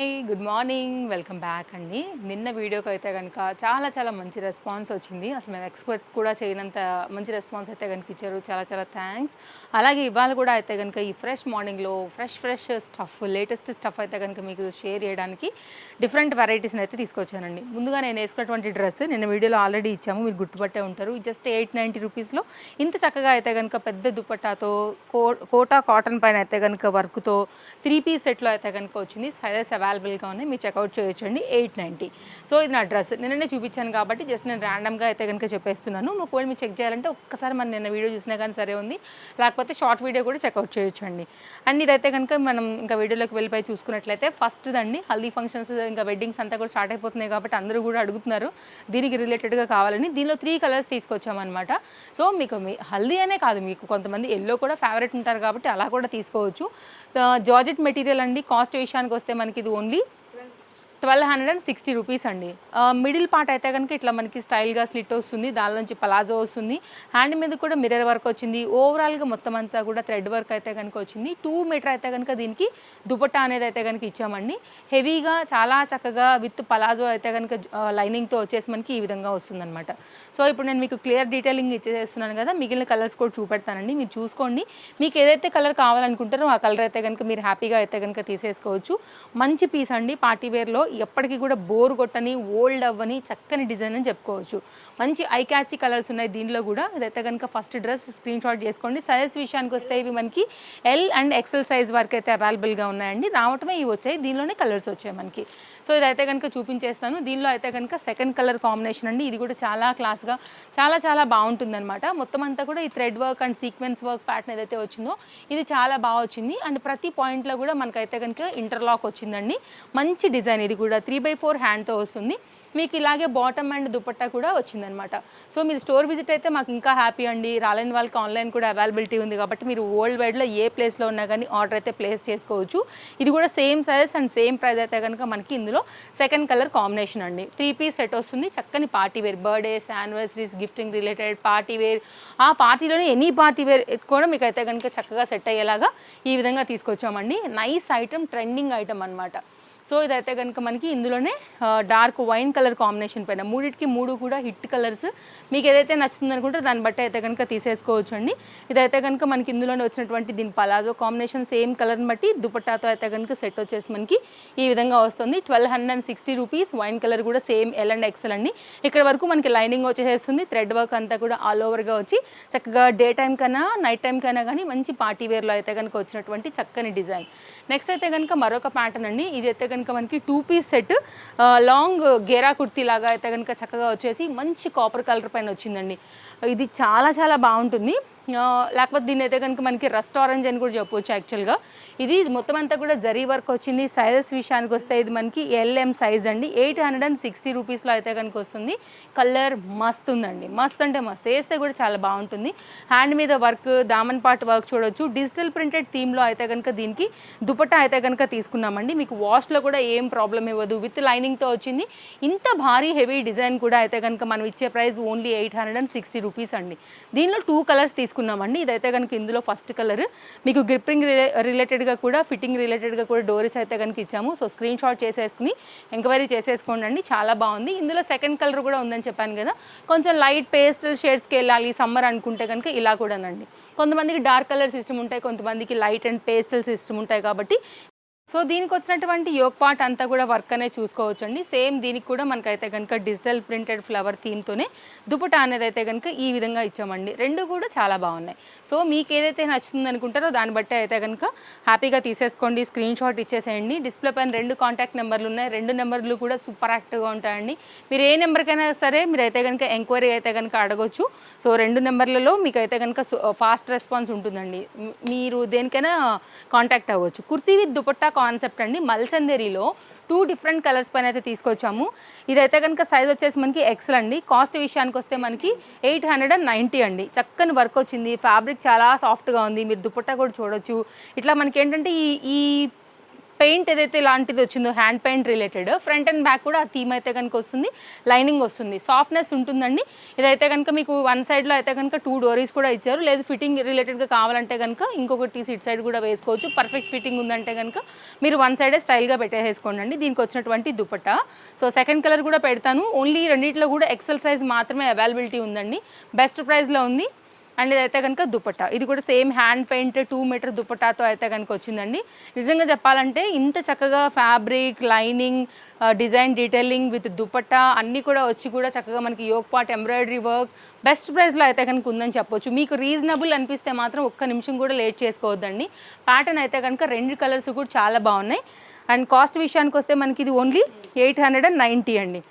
Good morning. Welcome back అండి. నిన్న వీడియోకి అయితే గనుక చాలా మంచి రెస్పాన్స్ వచ్చింది. అసలు మేము ఎక్స్‌పెక్ట్ కూడా చేయనంత మంచి రెస్పాన్స్ అయితే గనుక ఇచ్చారు. చాలా థాంక్స్. అలాగే ఇవాళ కూడా అయితే గనుక ఈ మార్నింగ్‌లో ఫ్రెష్ స్టఫ్, లేటెస్ట్ స్టఫ్ అయితే గనుక మీకు షేర్ చేయడానికి డిఫరెంట్ వెరైటీస్‌ని అయితే తీసుకొచ్చానండి. ముందుగా నేను వేసుకున్నటువంటి డ్రెస్ నిన్న వీడియోలో ఆల్రెడీ ఇచ్చాము, మీరు గుర్తుపట్టే ఉంటారు. జస్ట్ 890 రూపీస్‌లో ఇంత చక్కగా అయితే గనుక పెద్ద దుపట్టాతో కోటా కాటన్ పైన అయితే గనుక వర్క్‌తో 3 పీస్ సెట్‌లో అయితే గనుక వచ్చింది. సైజెస్ అవైలబుల్గా ఉన్నాయి, మీరు చెక్అవుట్ చేయొచ్చండి. 890. సో ఇది నా డ్రెస్ నిన్ననే చూపించాను కాబట్టి జస్ట్ నేను ర్యాండమ్గా అయితే కనుక చెప్పేస్తున్నాను. ఒకవేళ మీరు చెక్ చేయాలంటే ఒక్కసారి మన నిన్న వీడియో చూసినా కానీ సరే ఉంది, లేకపోతే షార్ట్ వీడియో కూడా చెక్అవుట్ చేయొచ్చండి. అండ్ ఇదైతే కనుక మనం ఇంకా వీడియోలోకి వెళ్ళిపోయి చూసుకున్నట్లయితే ఫస్ట్దండి హల్దీ ఫంక్షన్స్ ఇంకా వెడ్డింగ్స్ అంతా కూడా స్టార్ట్ అయిపోతున్నాయి కాబట్టి అందరూ కూడా అడుగుతున్నారు దీనికి రిలేటెడ్గా కావాలని. దీనిలో 3 కలర్స్ తీసుకొచ్చామన్నమాట. సో మీకు హల్దీ అనే కాదు, మీకు కొంతమంది ఎల్లో కూడా ఫేవరెట్ ఉంటారు కాబట్టి అలా కూడా తీసుకోవచ్చు. జార్జెట్ మెటీరియల్ అండి. కాస్ట్ విషయానికి వస్తే మనకి ఇది ఓన్లీ 1260 రూపీస్ అండి. మిడిల్ పార్ట్ అయితే కనుక ఇట్లా మనకి స్టైల్గా స్లిట్ వస్తుంది, దానిలోంచి పలాజో వస్తుంది, హ్యాండ్ మీద కూడా మిర్రర్ వర్క్ వచ్చింది. ఓవరాల్గా మొత్తం అంతా కూడా థ్రెడ్ వర్క్ అయితే కనుక వచ్చింది. 2 మీటర్ అయితే కనుక దీనికి దుపట్టా అనేది అయితే కనుక ఇచ్చామండి. హెవీగా చాలా చక్కగా విత్ పలాజో అయితే కనుక లైనింగ్తో వచ్చేసి మనకి ఈ విధంగా వస్తుందన్నమాట. సో ఇప్పుడు నేను మీకు క్లియర్ డీటెయిలింగ్ ఇచ్చేస్తున్నాను కదా, మిగిలిన కలర్స్ కూడా చూపెడతానండి, మీరు చూసుకోండి. మీకు ఏదైతే కలర్ కావాలనుకుంటారో ఆ కలర్ అయితే కనుక మీరు హ్యాపీగా అయితే కనుక తీసేసుకోవచ్చు. మంచి పీస్ అండి, పార్టీ వేర్లో ఎప్పటికీ కూడా బోర్ కొట్టని, ఓల్డ్ అవ్వని చక్కని డిజైన్ అని చెప్పుకోవచ్చు. మంచి ఐ క్యాచీ కలర్స్ ఉన్నాయి దీనిలో కూడా. ఇదైతే కనుక ఫస్ట్ డ్రెస్ స్క్రీన్ షాట్ చేసుకోండి. సైజ్ విషయానికి వస్తే ఇవి మనకి ఎల్ అండ్ ఎక్సెల్ సైజ్ వరకు అయితే అవైలబుల్గా ఉన్నాయండి. రావటమే ఇవి వచ్చాయి, దీనిలోనే కలర్స్ వచ్చాయి మనకి. సో ఇదైతే కనుక చూపించేస్తాను. దీనిలో అయితే కనుక సెకండ్ కలర్ కాంబినేషన్ అండి. ఇది కూడా చాలా క్లాస్గా చాలా బాగుంటుందన్నమాట. మొత్తం అంతా కూడా ఈ thread work and sequence work pattern ఏదైతే వచ్చిందో ఇది చాలా బాగా వచ్చింది. అండ్ ప్రతి పాయింట్లో కూడా మనకైతే కనుక ఇంటర్లాక్ వచ్చిందండి. మంచి డిజైన్, ఇది కూడా 3/4 హ్యాండ్తో వస్తుంది. మీకు ఇలాగే బాటమ్ అండ్ దుపట్టా కూడా వచ్చిందనమాట. సో మీరు స్టోర్ విజిట్ అయితే మాకు ఇంకా హ్యాపీ అండి. రాలేని వాళ్ళకి ఆన్లైన్ కూడా అవైలబిలిటీ ఉంది కాబట్టి మీరు వరల్డ్ వైడ్లో ఏ ప్లేస్లో ఉన్నా కానీ ఆర్డర్ అయితే ప్లేస్ చేసుకోవచ్చు. ఇది కూడా same size and same price అయితే కనుక మనకి ఇందులో సెకండ్ కలర్ కాంబినేషన్ అండి. 3 పీస్ సెట్ వస్తుంది. చక్కని party wear, birthdays, anniversaries, gifting related party wear, ఆ పార్టీలోనే ఎనీ పార్టీ వేర్ కూడా మీకు అయితే కనుక చక్కగా సెట్ అయ్యేలాగా ఈ విధంగా తీసుకొచ్చామండి. నైస్ ఐటమ్, ట్రెండింగ్ ఐటమ్ అనమాట. సో ఇదైతే కనుక మనకి ఇందులోనే డార్క్ వైన్ కలర్ కాంబినేషన్ పైన మూడింటికి 3 కూడా హిట్ కలర్స్. మీకు ఏదైతే నచ్చుతుంది అనుకుంటే దాన్ని బట్టి అయితే కనుక తీసేసుకోవచ్చు అండి. ఇదైతే కనుక మనకి ఇందులోనే వచ్చినటువంటి దీని పలాజో కాంబినేషన్ సేమ్ కలర్ని బట్టి దుపట్టాతో అయితే కనుక సెట్ వచ్చేసి మనకి ఈ విధంగా వస్తుంది. 1260 రూపీస్. వైన్ కలర్ కూడా సేమ్ ఎల్ అండ్ ఎక్సెల్ అండి. ఇక్కడ వరకు మనకి లైనింగ్ వచ్చేసేస్తుంది. థ్రెడ్ వర్క్ అంతా కూడా ఆల్ ఓవర్గా వచ్చి చక్కగా డే టైం కన్నా నైట్ టైం కన్నా కానీ మంచి పార్టీ వేర్లో అయితే కనుక వచ్చినటువంటి చక్కని డిజైన్. నెక్స్ట్ అయితే కనుక మరొక ప్యాటర్న్ అండి. ఇది అయితే కనుక మనకి 2 పీస్ సెట్ లాంగ్ గేరా కుర్తీ లాగా అయితే కనుక చక్కగా వచ్చేసి మంచి కాపర్ కలర్ పైన వచ్చిందండి. ఇది చాలా బాగుంటుంది. లేకపోతే దీన్ని అయితే కనుక మనకి రస్ట్ ఆరెంజ్ అని కూడా చెప్పవచ్చు. యాక్చువల్గా ఇది మొత్తం అంతా కూడా జరీ వర్క్ వచ్చింది. సైజెస్ విషయానికి వస్తే ఇది మనకి ఎల్ఎం సైజ్ అండి. 860 రూపీస్లో అయితే కనుక వస్తుంది. కలర్ మస్తు ఉందండి, మస్తు అంటే మస్తు, వేస్తే కూడా చాలా బాగుంటుంది. హ్యాండ్ మీద వర్క్, దామన్ పార్ట్ వర్క్ చూడొచ్చు. డిజిటల్ ప్రింటెడ్ థీమ్లో అయితే కనుక దీనికి దుపట్టా అయితే కనుక తీసుకున్నామండి. మీకు వాష్లో కూడా ఏం ప్రాబ్లం ఇవ్వదు, విత్ లైనింగ్తో వచ్చింది. ఇంత భారీ హెవీ డిజైన్ కూడా అయితే కనుక మనం ఇచ్చే ప్రైస్ ఓన్లీ 860 రూపీస్ అండి. దీనిలో 2 కలర్స్ తీసుకున్నామండి. ఇదైతే కనుక ఇందులో ఫస్ట్ కలర్. మీకు గ్రిప్పింగ్ రిలేటెడ్గా కూడా, ఫిట్టింగ్ రిలేటెడ్గా కూడా డోరీస్ అయితే కనుక ఇచ్చాము. సో స్క్రీన్ షాట్ చేసేసుకుని ఎంక్వైరీ చేసేసుకోండి అండి, చాలా బాగుంది. ఇందులో సెకండ్ కలర్ కూడా ఉందని చెప్పాను కదా, కొంచెం లైట్ పేస్టల్ షేడ్స్కి వెళ్ళాలి సమ్మర్ అనుకుంటే కనుక ఇలా కూడానండి. కొంతమందికి డార్క్ కలర్ సిస్టమ్ ఉంటాయి, కొంతమందికి లైట్ అండ్ పేస్టల్ సిస్టమ్ ఉంటాయి కాబట్టి సో దీనికి వచ్చినటువంటి యోక్ పార్ట్ అంతా కూడా వర్క్ అనేది చూసుకోవచ్చండి. సేమ్ దీనికి కూడా మనకైతే కనుక డిజిటల్ ప్రింటెడ్ ఫ్లవర్ థీమ్తోనే దుపట్టా అనేది అయితే కనుక ఈ విధంగా ఇచ్చామండి. రెండు కూడా చాలా బాగున్నాయి. సో మీకు ఏదైతే నచ్చుతుంది అనుకుంటారో దాన్ని బట్టి అయితే కనుక హ్యాపీగా తీసేసుకోండి, స్క్రీన్ షాట్ ఇచ్చేసేయండి. డిస్ప్లే పైన 2 కాంటాక్ట్ నెంబర్లు ఉన్నాయి. 2 నెంబర్లు కూడా సూపర్ యాక్టివ్గా ఉంటాయండి. మీరు ఏ నెంబర్కైనా సరే మీరైతే కనుక ఎంక్వైరీ అయితే కనుక అడగొచ్చు. సో 2 నెంబర్లలో మీకు అయితే కనుక ఫాస్ట్ రెస్పాన్స్ ఉంటుందండి. మీరు దేనికైనా కాంటాక్ట్ అవ్వచ్చు. కుర్తీ విత్ దుపట్టా కాన్సెప్ట్ అండి. మల్చందేరిలో 2 డిఫరెంట్ కలర్స్ పైన అయితే తీసుకొచ్చాము. ఇదైతే కనుక సైజ్ వచ్చేసి మనకి ఎక్సెల్ అండి. కాస్ట్ విషయానికి వస్తే మనకి 890 అండి. చక్కని వర్క్ వచ్చింది, ఫ్యాబ్రిక్ చాలా సాఫ్ట్గా ఉంది. మీరు దుపట్టా కూడా చూడొచ్చు. ఇట్లా మనకి ఏంటంటే ఈ పెయింట్ ఏదైతే ఇలాంటిది వచ్చిందో hand paint related front and back కూడా ఆ థీమ్ అయితే కనుక వస్తుంది, లైనింగ్ వస్తుంది, సాఫ్ట్నెస్ ఉంటుందండి. ఇదైతే కనుక మీకు వన్ సైడ్లో అయితే కనుక 2 డోరీస్ కూడా ఇచ్చారు. లేదు ఫిట్టింగ్ రిలేటెడ్గా కావాలంటే కనుక ఇంకొకటి తీసి ఇటు సైడ్ కూడా వేసుకోవచ్చు. పర్ఫెక్ట్ ఫిట్టింగ్ ఉందంటే కనుక మీరు వన్ సైడే స్టైల్గా పెట్టేసుకోండి. దీనికి వచ్చినటువంటి దుపట్టా. సో సెకండ్ కలర్ కూడా పెడతాను. ఓన్లీ రెండింటిలో కూడా ఎక్సెల్ సైజ్ మాత్రమే అవైలబిలిటీ ఉందండి. బెస్ట్ ప్రైస్లో ఉంది. అండ్ ఇదైతే కనుక దుపట్టా, ఇది కూడా సేమ్ హ్యాండ్ పెయింట్ 2 మీటర్ దుపట్టాతో అయితే కనుక వచ్చిందండి. నిజంగా చెప్పాలంటే ఇంత చక్కగా fabric, lining, design detailing with dupatta అన్నీ కూడా వచ్చి కూడా చక్కగా మనకి yoke part embroidery work best ప్రైస్లో అయితే కనుక ఉందని చెప్పొచ్చు. మీకు రీజనబుల్ అనిపిస్తే మాత్రం ఒక్క నిమిషం కూడా లేట్ చేసుకోవద్దండి. ప్యాటర్న్ అయితే కనుక 2 కలర్స్ కూడా చాలా బాగున్నాయి. అండ్ కాస్ట్ విషయానికి వస్తే మనకి ఇది ఓన్లీ 890 అండి.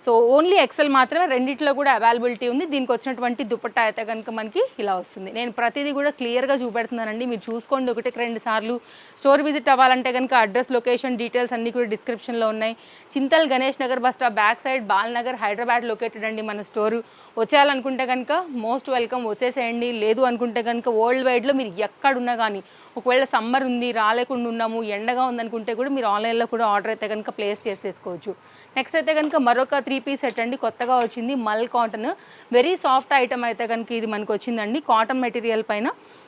సో ఓన్లీ ఎక్సెల్ మాత్రమే, రెండిట్లో కూడా అవైలబిలిటీ ఉంది. దీనికి వచ్చినటువంటి దుపట్టా అయితే కనుక మనకి ఇలా వస్తుంది. నేను ప్రతిదీ కూడా క్లియర్గా చూపెడుతున్నానండి, మీరు చూసుకోండి. 1-2 సార్లు స్టోర్ విజిట్ అవ్వాలంటే కనుక అడ్రస్, లొకేషన్ డీటెయిల్స్ అన్నీ కూడా డిస్క్రిప్షన్లో ఉన్నాయి. Chintal Ganesh Nagar bus stop back side Balnagar, Hyderabad located అండి మన స్టోరు. వచ్చేయాలనుకుంటే కనుక మోస్ట్ వెల్కమ్, వచ్చేసేయండి. లేదు అనుకుంటే కనుక వరల్డ్ వైడ్లో మీరు ఎక్కడున్నా కానీ, ఒకవేళ సమ్మర్ ఉంది రాలేకుండా ఉన్నాము, ఎండగా ఉందనుకుంటే కూడా మీరు ఆన్లైన్లో కూడా ఆర్డర్ అయితే కనుక ప్లేస్ చేసేసుకోవచ్చు. నెక్స్ట్ అయితే కనుక మరొక 3 పీస్ సెట్ అండి, కొత్తగా వచ్చింది. మల్ కాటన్, వెరీ సాఫ్ట్ ఐటమ్ అయితే కనుక ఇది మనకు వచ్చిందండి, కాటన్ మెటీరియల్ పైన.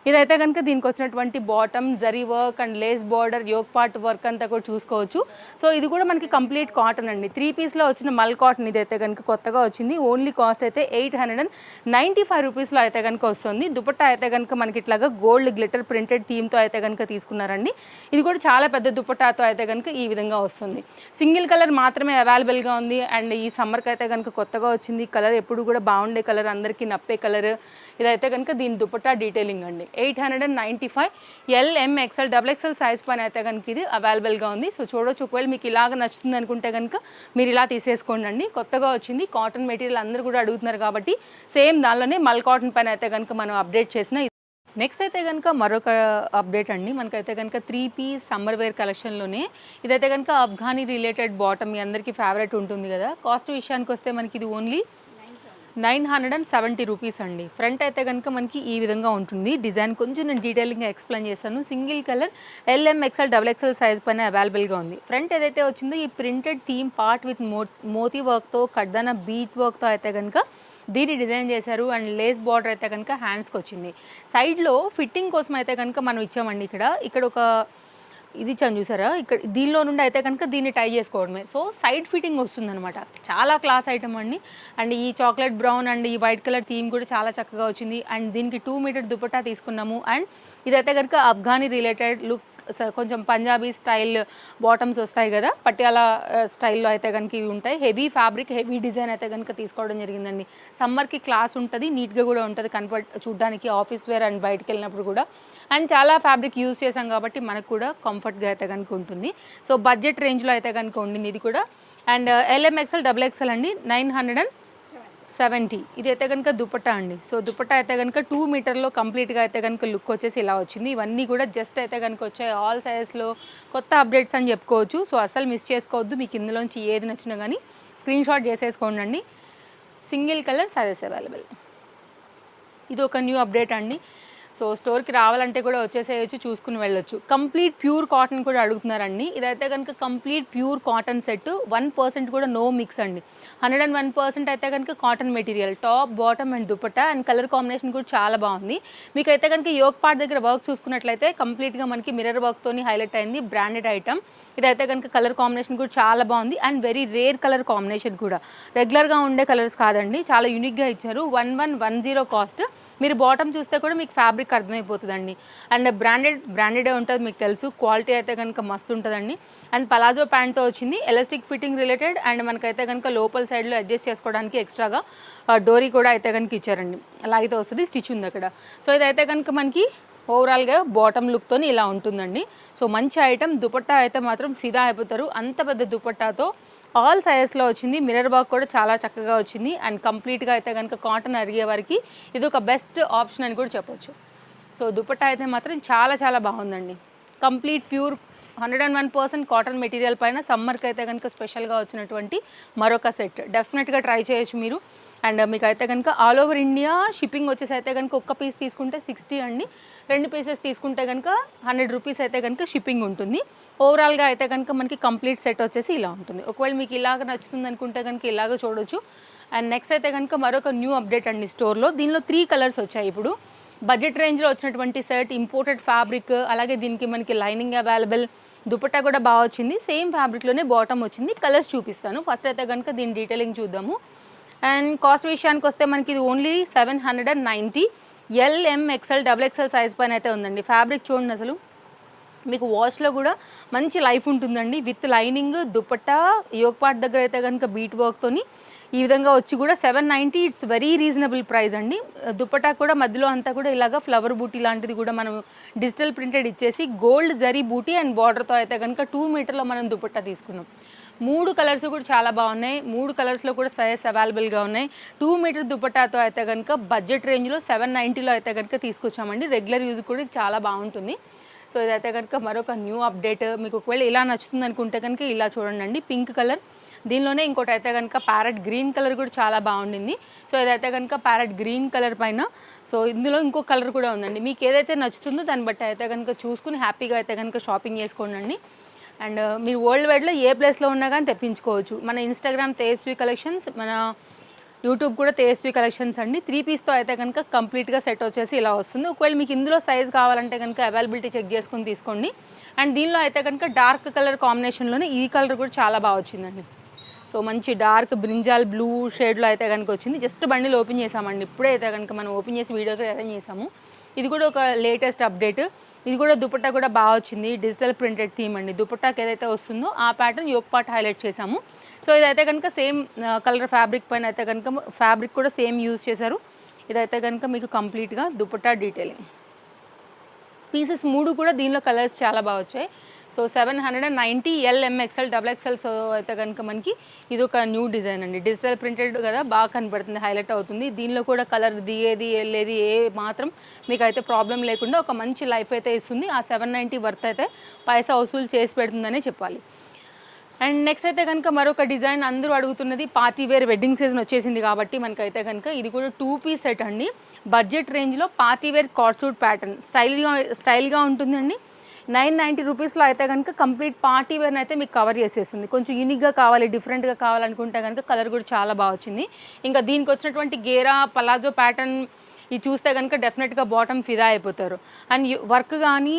ఇదైతే కనుక దీనికి వచ్చినటువంటి bottom zari work and lace border, yoke part work అంతా కూడా చూసుకోవచ్చు. సో ఇది కూడా మనకి కంప్లీట్ కాటన్ అండి. 3 పీస్లో వచ్చిన మల్ కాటన్ ఇదైతే కనుక కొత్తగా వచ్చింది. ఓన్లీ కాస్ట్ అయితే 895 రూపీస్లో అయితే కనుక వస్తుంది. దుపట్టా అయితే కనుక మనకి ఇట్లాగా గోల్డ్ గ్లిటర్ ప్రింటెడ్ థీమ్తో అయితే కనుక తీసుకున్నారండి. ఇది కూడా చాలా పెద్ద దుపట్టాతో అయితే కనుక ఈ విధంగా వస్తుంది. సింగిల్ కలర్ మాత్రమే అవైలబుల్గా ఉంది. అండ్ ఈ సమ్మర్కి అయితే కనుక కొత్తగా వచ్చింది. కలర్ ఎప్పుడు కూడా బాగుండే కలర్, అందరికీ నప్పే కలర్. ఇదైతే కనుక దీని దుపట్టా డీటెయిలింగ్ అండి. 895 LM XL XXL సైజ్ పైన అయితే కనుక ఇది అవైలబుల్గా ఉంది. సో చూడొచ్చు. ఒకవేళ మీకు ఇలాగ నచ్చుతుంది అనుకుంటే కనుక మీరు ఇలా తీసేసుకోండి అండి. కొత్తగా వచ్చింది కాటన్ మెటీరియల్, అందరూ కూడా అడుగుతున్నారు కాబట్టి సేమ్ దానిలోనే మల్ కాటన్ పైన అయితే కనుక మనం అప్డేట్ చేసిన. నెక్స్ట్ అయితే కనుక మరొక అప్డేట్ అండి, మనకైతే కనుక 3 పీస్ సమ్మర్ వేర్ కలెక్షన్లోనే ఇదైతే కనుక అఫ్ఘానీ రిలేటెడ్ బాటమ్, మీ అందరికీ ఫేవరెట్ ఉంటుంది కదా. కాస్ట్ విషయానికి వస్తే మనకి ఇది ఓన్లీ 970 రూపీస్ అండి. ఫ్రంట్ అయితే కనుక మనకి ఈ విధంగా ఉంటుంది. డిజైన్ కొంచెం నేను డీటెయిలింగ్గా ఎక్స్ప్లెయిన్ చేస్తాను. Single colour LM XL XXL size పైన అవైలబుల్గా ఉంది. ఫ్రంట్ ఏదైతే వచ్చిందో ఈ ప్రింటెడ్ థీమ్ పార్ట్ విత్ మోతీ వర్క్తో, కడ్దానా బీట్ వర్క్తో అయితే కనుక దీన్ని డిజైన్ చేశారు. అండ్ లేస్ బార్డర్ అయితే కనుక హ్యాండ్స్కి వచ్చింది. సైడ్లో ఫిట్టింగ్ కోసం అయితే కనుక మనం ఇచ్చామండి. ఇక్కడ ఒక ఇది ఇచ్చాను చూసారా, ఇక్కడ దీనిలో నుండి అయితే కనుక దీన్ని టై చేసుకోవడమే. సో సైడ్ ఫిట్టింగ్ వస్తుందన్నమాట. చాలా క్లాస్ ఐటమ్ అండి. అండ్ ఈ చాక్లెట్ బ్రౌన్ అండ్ ఈ వైట్ కలర్ థీమ్ కూడా చాలా చక్కగా వచ్చింది. అండ్ దీనికి 2 మీటర్ దుపట్టా తీసుకున్నాము. అండ్ ఇదైతే కనుక అఫ్ఘానీ రిలేటెడ్ లుక్, కొంచెం పంజాబీ స్టైల్ బాటమ్స్ వస్తాయి కదా, పట్యాల స్టైల్లో అయితే కనుక ఇవి ఉంటాయి. హెవీ ఫ్యాబ్రిక్, హెవీ డిజైన్ అయితే కనుక తీసుకోవడం జరిగిందండి. సమ్మర్కి క్లాస్ ఉంటుంది, నీట్గా కూడా ఉంటుంది చూడడానికి, ఆఫీస్ వేర్ అండ్ బయటకు వెళ్ళినప్పుడు కూడా. అండ్ చాలా ఫ్యాబ్రిక్ యూజ్ చేసాం కాబట్టి మనకు కూడా కంఫర్ట్గా అయితే కనుక ఉంటుంది. సో బడ్జెట్ రేంజ్లో అయితే కనుక ఉండింది ఇది కూడా. అండ్ LM XL XXL అండి 970. ఇది అయితే కనుక దుపట్టా అండి. సో దుపట్టా అయితే కనుక 2 మీటర్లో కంప్లీట్గా అయితే కనుక లుక్ వచ్చేసి ఇలా వచ్చింది. ఇవన్నీ కూడా జస్ట్ అయితే కనుక వచ్చాయి, ఆల్ సైజెస్లో కొత్త అప్డేట్స్ అని చెప్పుకోవచ్చు. సో అస్సలు మిస్ చేసుకోవద్దు. మీకు ఇందులోంచి ఏది నచ్చినా కానీ స్క్రీన్ షాట్ చేసేసుకోండి. Single colour sizes available. ఇది ఒక న్యూ అప్డేట్ అండి. సో స్టోర్కి రావాలంటే కూడా వచ్చేసేయచ్చు, చూసుకుని వెళ్ళొచ్చు. కంప్లీట్ ప్యూర్ కాటన్ కూడా అడుగుతున్నారండి. ఇదైతే కనుక కంప్లీట్ ప్యూర్ కాటన్ సెట్, 1% కూడా నో మిక్స్ అండి. 101% అయితే కనుక cotton material, top bottom and dupatta. And colour combination కూడా చాలా బాగుంది. మీకు అయితే కనుక యోగ్ పార్ట్ దగ్గర వర్క్ చూసుకున్నట్లయితే కంప్లీట్గా మనకి మిర్రర్ వర్క్తోని హైలైట్ అయింది. Branded item. ఇదైతే కనుక కలర్ కాంబినేషన్ కూడా చాలా బాగుంది. And very rare colour combination కూడా, రెగ్యులర్గా ఉండే కలర్స్ కాదండి, చాలా యూనిక్గా ఇచ్చారు. 1110 కాస్ట్. మీరు బాటమ్ చూస్తే కూడా మీకు ఫ్యాబ్రిక్ అర్థమైపోతుందండి. అండ్ బ్రాండెడే ఉంటుంది, మీకు తెలుసు. క్వాలిటీ అయితే కనుక మస్తు ఉంటుందండి. అండ్ పలాజో ప్యాంట్తో వచ్చింది, ఎలాస్టిక్ ఫిట్టింగ్ రిలేటెడ్. అండ్ మనకైతే కనుక లోపల సైడ్లో అడ్జస్ట్ చేసుకోవడానికి ఎక్స్ట్రాగా డోరీ కూడా అయితే కనుక ఇచ్చారండి. అలా అయితే వస్తుంది, స్టిచ్ ఉంది అక్కడ. సో ఇదైతే కనుక మనకి ఓవరాల్గా బాటమ్ లుక్తో ఇలా ఉంటుందండి. సో మంచి ఐటమ్. దుపట్టా అయితే మాత్రం ఫిదా అయిపోతారు. అంత పెద్ద దుపట్టాతో ఆల్ సైజెస్లో వచ్చింది. మిర్రర్ వర్క్ కూడా చాలా చక్కగా వచ్చింది. అండ్ కంప్లీట్గా అయితే కనుక కాటన్ అరిగే వారికి ఇది ఒక బెస్ట్ ఆప్షన్ అని కూడా చెప్పొచ్చు. సో దుపట్టా అయితే మాత్రం చాలా చాలా బాగుందండి. కంప్లీట్ ప్యూర్ 101% కాటన్ మెటీరియల్ పైన సమ్మర్కి అయితే కనుక స్పెషల్గా వచ్చినటువంటి మరొక సెట్. డెఫినెట్గా ట్రై చేయొచ్చు మీరు. అండ్ మీకైతే కనుక ఆల్ ఓవర్ ఇండియా షిప్పింగ్ వచ్చేసి అయితే కనుక ఒక్క పీస్ తీసుకుంటే 60 అండి, 2 పీసెస్ తీసుకుంటే కనుక 100 రూపీస్ అయితే కనుక షిప్పింగ్ ఉంటుంది. ఓవరాల్గా అయితే కనుక మనకి కంప్లీట్ సెట్ వచ్చేసి ఇలా ఉంటుంది. ఒకవేళ మీకు ఇలాగ నచ్చుతుంది అనుకుంటే కనుక ఇలాగ చూడొచ్చు. అండ్ నెక్స్ట్ అయితే కనుక మరొక న్యూ అప్డేట్ అండి స్టోర్లో. దీనిలో 3 కలర్స్ వచ్చాయి. ఇప్పుడు బడ్జెట్ రేంజ్లో వచ్చినటువంటి సెట్, ఇంపోర్టెడ్ ఫ్యాబ్రిక్, అలాగే దీనికి మనకి లైనింగ్ అవైలబుల్, దుపట్టా కూడా బాగా వచ్చింది. సేమ్ ఫ్యాబ్రిక్లోనే బాటమ్ వచ్చింది. కలర్స్ చూపిస్తాను. ఫస్ట్ అయితే కనుక దీని డీటెయిలింగ్ చూద్దాము. అండ్ కాస్ట్ విషయానికి వస్తే మనకి ఇది only 790. LM XL XXL size పైన అయితే ఉందండి. ఫ్యాబ్రిక్ చూడండి, అసలు మీకు వాష్లో కూడా మంచి లైఫ్ ఉంటుందండి. With lining, dupatta, yoke part దగ్గర అయితే కనుక బీట్ వర్క్తోని ఈ విధంగా వచ్చి కూడా 790. ఇట్స్ వెరీ రీజనబుల్ ప్రైస్ అండి. దుపట్టా కూడా మధ్యలో అంతా కూడా ఇలాగా ఫ్లవర్ బూటీ లాంటిది కూడా మనం డిజిటల్ ప్రింటెడ్ ఇచ్చేసి గోల్డ్ జరీ బూటీ అండ్ బార్డర్తో అయితే కనుక 2 మీటర్లో మనం దుపట్టా తీసుకున్నాం. 3 కలర్స్ కూడా చాలా బాగున్నాయి. 3 కలర్స్లో కూడా సైజ్ అవైలబుల్గా ఉన్నాయి. 2 మీటర్ దుపట్టాతో అయితే కనుక బడ్జెట్ రేంజ్లో 790లో అయితే కనుక తీసుకొచ్చామండి. రెగ్యులర్ యూజ్ కూడా చాలా బాగుంటుంది. సో ఇదైతే కనుక మరొక న్యూ అప్డేట్. మీకు ఒకవేళ ఇలా నచ్చుతుంది అనుకుంటే కనుక ఇలా చూడండి, పింక్ కలర్. దీనిలోనే ఇంకోటి అయితే కనుక ప్యారెట్ గ్రీన్ కలర్ కూడా చాలా బాగుండింది. సో ఇదైతే కనుక ప్యారెట్ గ్రీన్ కలర్ పైన, సో ఇందులో ఇంకో కలర్ కూడా ఉందండి. మీకు ఏదైతే నచ్చుతుందో దాన్ని బట్టి అయితే కనుక చూసుకుని హ్యాపీగా అయితే కనుక షాపింగ్ చేసుకోండి. అండ్ మీరు వరల్డ్ వైడ్లో ఏ ప్లేస్లో ఉన్నా కానీ తెప్పించుకోవచ్చు. మన ఇన్స్టాగ్రామ్ తేజస్వి కలెక్షన్స్, మన యూట్యూబ్ కూడా తేజస్వి కలెక్షన్స్ అండి. 3 పీస్తో అయితే కనుక కంప్లీట్గా సెట్ వచ్చేసి ఇలా వస్తుంది. ఒకవేళ మీకు ఇందులో సైజ్ కావాలంటే కనుక అవైలబిలిటీ చెక్ చేసుకుని తీసుకోండి. అండ్ దీనిలో అయితే కనుక డార్క్ కలర్ కాంబినేషన్లోనే ఈ కలర్ కూడా చాలా బాగా వచ్చిందండి. సో మంచి డార్క్ బ్రింజాల్ బ్లూ షేడ్లో అయితే కనుక వచ్చింది. జస్ట్ బండిల్ ఓపెన్ చేసామండి. ఇప్పుడే అయితే కనుక మనం ఓపెన్ చేసి వీడియోకి అరేంజ్ చేసాము. ఇది కూడా ఒక లేటెస్ట్ అప్డేట్. ఇది కూడా దుపట్టా కూడా బాగా వచ్చింది. డిజిటల్ ప్రింటెడ్ థీమ్ అండి. దుపట్టాకి ఏదైతే వస్తుందో ఆ ప్యాటర్న్ యోక్ పార్ట్ హైలైట్ చేసాము. సో ఇదైతే కనుక సేమ్ కలర్ ఫ్యాబ్రిక్ పైన అయితే కనుక ఫ్యాబ్రిక్ కూడా సేమ్ యూజ్ చేశారు. ఇదైతే కనుక మీకు కంప్లీట్గా దుపట్టా డీటెయిలింగ్. పీసెస్ 3 కూడా దీనిలో కలర్స్ చాలా బాగా వచ్చాయి. So 790 LM XL XXL. So అయితే కనుక మనకి ఇది ఒక న్యూ డిజైన్ అండి. డిజిటల్ ప్రింటెడ్ కదా, బాగా కనపడుతుంది, హైలైట్ అవుతుంది. దీనిలో కూడా కలర్ దిగేది వెళ్ళేది ఏ మాత్రం మీకు అయితే ప్రాబ్లం లేకుండా ఒక మంచి లైఫ్ అయితే ఇస్తుంది. ఆ 790 వర్త్ అయితే పైసా వసూలు చేసి పెడుతుందనే చెప్పాలి. అండ్ నెక్స్ట్ అయితే కనుక మరొక డిజైన్ అందరూ అడుగుతున్నది, పార్టీ వేర్ వెడ్డింగ్ సీజన్ వచ్చేసింది కాబట్టి మనకైతే కనుక ఇది కూడా 2 పీస్ సెట్ అండి. బడ్జెట్ రేంజ్లో party wear card suit pattern స్టైల్గా ఉంటుందండి. 990 రూపీస్లో అయితే కనుక కంప్లీట్ పార్టీ వేర్ని అయితే మీకు కవర్ చేసేస్తుంది. కొంచెం యూనిక్గా కావాలి, డిఫరెంట్గా కావాలనుకుంటే కనుక కలర్ కూడా చాలా బాగా వచ్చింది. ఇంకా దీనికి వచ్చినటువంటి గేరా పలాజో ప్యాటర్న్ ఇది చూస్తే కనుక డెఫినెట్గా బాటమ్ ఫిదా అయిపోతారు. అండ్ వర్క్ కానీ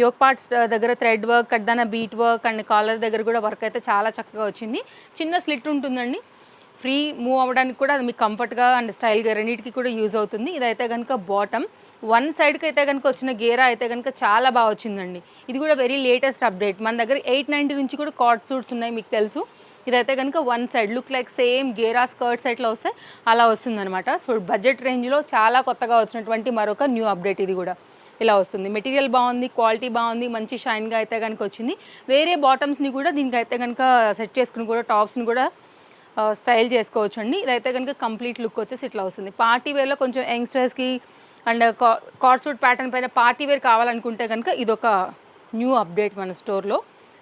యోక్ పార్ట్స్ దగ్గర థ్రెడ్ వర్క్, కడ్దాన బీట్ వర్క్ అండ్ కాలర్ దగ్గర కూడా వర్క్ అయితే చాలా చక్కగా వచ్చింది. చిన్న స్లిట్ ఉంటుందండి. ఫ్రీ మూవ్ అవ్వడానికి కూడా అది మీకు కంఫర్ట్గా అండ్ స్టైల్గా రెండింటికి కూడా యూజ్ అవుతుంది. ఇదైతే కనుక బాటమ్ 1 సైడ్కి అయితే కనుక వచ్చిన గేరా అయితే కనుక చాలా బాగా వచ్చిందండి. ఇది కూడా వెరీ లేటెస్ట్ అప్డేట్. మన దగ్గర 890 నుంచి కూడా కార్డ్ సూట్స్ ఉన్నాయి, మీకు తెలుసు. ఇదైతే కనుక 1 సైడ్ లుక్ లైక్ సేమ్ గేరా స్కర్ట్ సెట్లో వస్తాయి, అలా వస్తుందన్నమాట. సో బడ్జెట్ రేంజ్లో చాలా కొత్తగా వచ్చినటువంటి మరొక న్యూ అప్డేట్. ఇది కూడా ఇలా వస్తుంది. మెటీరియల్ బాగుంది, క్వాలిటీ బాగుంది, మంచి షైన్గా అయితే కనుక వచ్చింది. వేరే బాటమ్స్ని కూడా దీనికి అయితే కనుక సెట్ చేసుకుని కూడా టాప్స్ని కూడా స్టైల్ చేసుకోవచ్చు అండి. ఇదైతే కనుక కంప్లీట్ లుక్ వచ్చేసి ఇట్లా వస్తుంది. పార్టీ వేర్లో కొంచెం యంగ్స్టర్స్కి అండ్ కార్డ్ సూట్ ప్యాటర్న్ పైన పార్టీ వేర్ కావాలనుకుంటే కనుక ఇదొక న్యూ అప్డేట్ మన స్టోర్లో.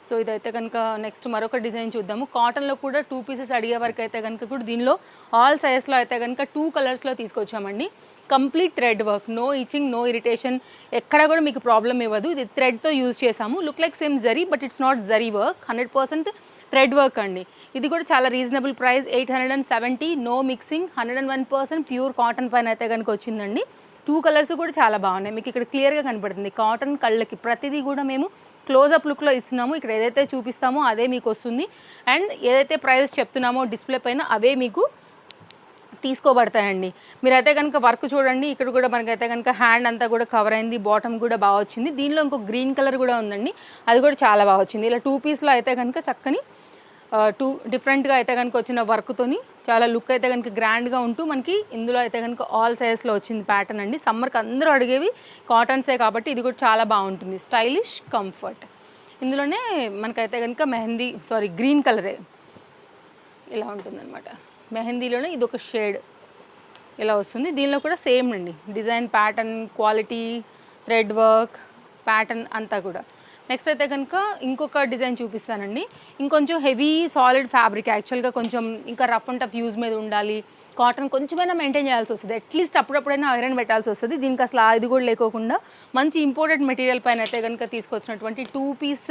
సో ఇదైతే కనుక నెక్స్ట్ మరొక డిజైన్ చూద్దాము. కాటన్లో కూడా 2 పీసెస్ అడిగే వరకు అయితే కనుక కూడా దీనిలో ఆల్ సైజెస్లో అయితే కనుక 2 కలర్స్లో తీసుకొచ్చామండి. Complete thread work, no itching, no irritation, ఎక్కడ కూడా మీకు ప్రాబ్లం ఇవ్వదు. ఇది థ్రెడ్తో యూజ్ చేసాము. Look like same zari, but it's not zari work, 100% thread work అండి. ఇది కూడా చాలా reasonable price, 870, no mixing, 101% pure cotton పైన అయితే కనుక వచ్చిందండి. 2 కలర్స్ కూడా చాలా బాగున్నాయి. మీకు ఇక్కడ క్లియర్గా కనపడుతుంది. కాటన్ కళ్ళకి ప్రతిదీ కూడా మేము క్లోజప్ లుక్లో ఇస్తున్నాము. ఇక్కడ ఏదైతే చూపిస్తామో అదే మీకు వస్తుంది. అండ్ ఏదైతే ప్రైస్ చెప్తున్నామో డిస్ప్లే పైన అవే మీకు తీసుకోబడతాయండి. మీరైతే కనుక వర్క్ చూడండి. ఇక్కడ కూడా మనకైతే కనుక హ్యాండ్ అంతా కూడా కవర్ అయింది, బాటమ్ కూడా బాగా వచ్చింది. దీనిలో ఇంకో గ్రీన్ కలర్ కూడా ఉందండి, అది కూడా చాలా బాగా వచ్చింది. ఇలా 2 పీస్లో అయితే కనుక చక్కని 2 డిఫరెంట్గా అయితే కనుక వచ్చిన వర్క్తోని చాలా లుక్ అయితే కనుక గ్రాండ్గా ఉంటూ మనకి ఇందులో అయితే కనుక ఆల్ సైజెస్లో వచ్చింది ప్యాటర్న్ అండి. సమ్మర్కి అందరూ అడిగేవి కాటన్సే కాబట్టి ఇది కూడా చాలా బాగుంటుంది. Stylish, comfort. ఇందులోనే మనకైతే కనుక గ్రీన్ కలరే ఇలా ఉంటుందన్నమాట. మెహందీలోనే ఇది ఒక షేడ్ ఇలా వస్తుంది. దీనిలో కూడా సేమ్ అండి, design, pattern, quality, thread work pattern అంతా కూడా. నెక్స్ట్ అయితే కనుక ఇంకొక డిజైన్ చూపిస్తానండి. ఇంకొంచెం హెవీ సాలిడ్ ఫ్యాబ్రిక్, యాక్చువల్గా కొంచెం ఇంకా రఫ్ అండ్ టఫ్ యూజ్ మీద ఉండాలి, కాటన్ కొంచెమైనా మెయింటైన్ చేయాల్సి వస్తుంది, అట్లీస్ట్ అప్పుడప్పుడైనా ఐరన్ పెట్టాల్సి వస్తుంది. దీనికి అసలు ఇది కూడా లేకోకుండా మంచి ఇంపోర్టెడ్ మెటీరియల్ పైన అయితే కనుక తీసుకొచ్చినటువంటి 2 పీస్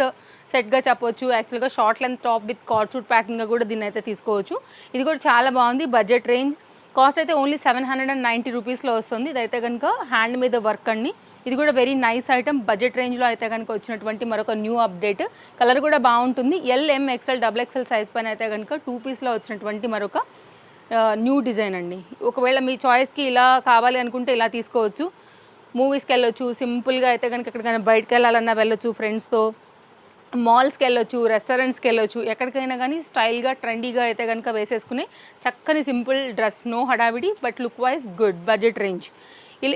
సెట్గా చెప్పొచ్చు. యాక్చువల్గా short length top with cord suit ప్యాకింగ్గా కూడా దీన్ని అయితే తీసుకోవచ్చు. ఇది కూడా చాలా బాగుంది. బడ్జెట్ రేంజ్, కాస్ట్ అయితే ఓన్లీ 790 రూపీస్లో వస్తుంది. ఇదైతే కనుక హ్యాండ్ మీద వర్క్ అండి. ఇది కూడా వెరీ నైస్ ఐటమ్. బడ్జెట్ రేంజ్లో అయితే కనుక వచ్చినటువంటి మరొక న్యూ అప్డేట్. కలర్ కూడా బాగుంటుంది. LM XL XXL సైజ్ పైన అయితే కనుక 2 పీస్లో వచ్చినటువంటి మరొక న్యూ డిజైన్ అండి. ఒకవేళ మీ చాయిస్కి ఇలా కావాలి అనుకుంటే ఇలా తీసుకోవచ్చు. మూవీస్కి వెళ్ళొచ్చు, సింపుల్గా అయితే కనుక ఎక్కడికైనా బయటకు వెళ్ళాలన్నా వెళ్ళొచ్చు, ఫ్రెండ్స్తో మాల్స్కి వెళ్ళొచ్చు, రెస్టారెంట్స్కి వెళ్ళొచ్చు, ఎక్కడికైనా కానీ స్టైల్గా ట్రెండీగా అయితే కనుక వేసేసుకునే చక్కని సింపుల్ డ్రెస్. నో హడావిడి, but look wise good. Budget range.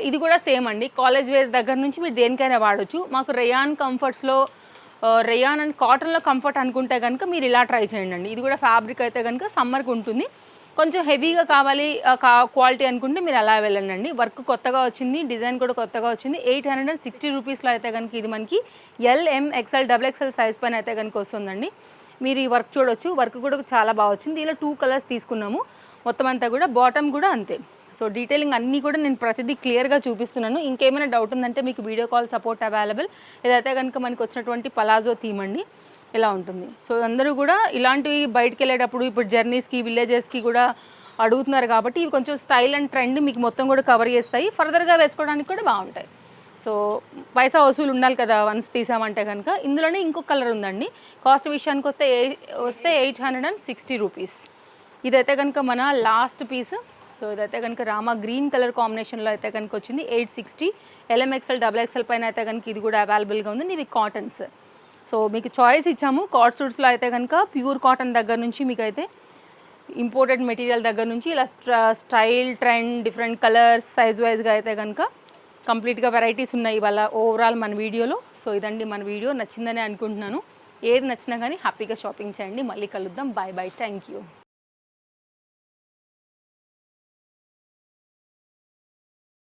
ఇది కూడా సేమ్ అండి. కాలేజ్ వేర్ దగ్గర నుంచి మీరు దేనికైనా వాడచ్చు. మాకు రేయాన్ కంఫర్ట్స్లో రేయాన్ అండ్ కాటన్లో కంఫర్ట్ అనుకుంటే కనుక మీరు ఇలా ట్రై చేయండి అండి. ఇది కూడా ఫ్యాబ్రిక్ అయితే కనుక సమ్మర్కి ఉంటుంది. కొంచెం హెవీగా కావాలి క్వాలిటీ అనుకుంటే మీరు అలా వెళ్ళండి. వర్క్ కొత్తగా వచ్చింది, డిజైన్ కూడా కొత్తగా వచ్చింది. 860 రూపీస్లో అయితే కనుక ఇది మనకి LM XL XXL సైజ్ పైన అయితే కనుక వస్తుందండి. మీరు ఈ వర్క్ చూడొచ్చు. వర్క్ కూడా చాలా బాగా వచ్చింది. దీనిలో 2 కలర్స్ తీసుకున్నాము. మొత్తం అంతా కూడా బాటమ్ కూడా అంతే. సో డీటెయిలింగ్ అన్నీ కూడా నేను ప్రతిదీ క్లియర్గా చూపిస్తున్నాను. ఇంకేమైనా డౌట్ ఉందంటే మీకు వీడియో కాల్ సపోర్ట్ అవైలబుల్. ఇదైతే కనుక మనకు వచ్చినటువంటి పలాజో థీమ్ అండి. ఇలా ఉంటుంది. సో అందరూ కూడా ఇలాంటివి బయటికి వెళ్ళేటప్పుడు ఇప్పుడు జర్నీస్కి, విలేజెస్కి కూడా అడుగుతున్నారు కాబట్టి ఇవి కొంచెం స్టైల్ అండ్ ట్రెండ్ మీకు మొత్తం కూడా కవర్ చేస్తాయి. ఫర్దర్గా వేసుకోవడానికి కూడా బాగుంటాయి. సో పైసా వసూలు ఉండాలి కదా వన్స్ తీసామంటే కనుక. ఇందులోనే ఇంకొక కలర్ ఉందండి. కాస్ట్ విషయానికి వస్తే 860 రూపీస్. ఇదైతే కనుక మన లాస్ట్ పీస్. సో ఇదైతే కనుక రామా గ్రీన్ కలర్ కాంబినేషన్లో అయితే కనుక వచ్చింది. 860. LM XL XXL పైన అయితే కనుక ఇది కూడా అవైలబుల్గా ఉంది. ఇవి కాటన్స్. సో మీకు చాయిస్ ఇచ్చాము. కార్డ్ సూట్స్లో అయితే కనుక ప్యూర్ కాటన్ దగ్గర నుంచి మీకు అయితే ఇంపోర్టెడ్ మెటీరియల్ దగ్గర నుంచి ఇలా style, trend, different colours, size వైజ్గా అయితే కనుక కంప్లీట్గా వెరైటీస్ ఉన్నాయి ఇవాళ ఓవరాల్ మన వీడియోలో. సో ఇదండి మన వీడియో. నచ్చిందని అనుకుంటున్నాను. ఏది నచ్చినా కానీ హ్యాపీగా షాపింగ్ చేయండి. మళ్ళీ కలుద్దాం. Bye bye. Thank you.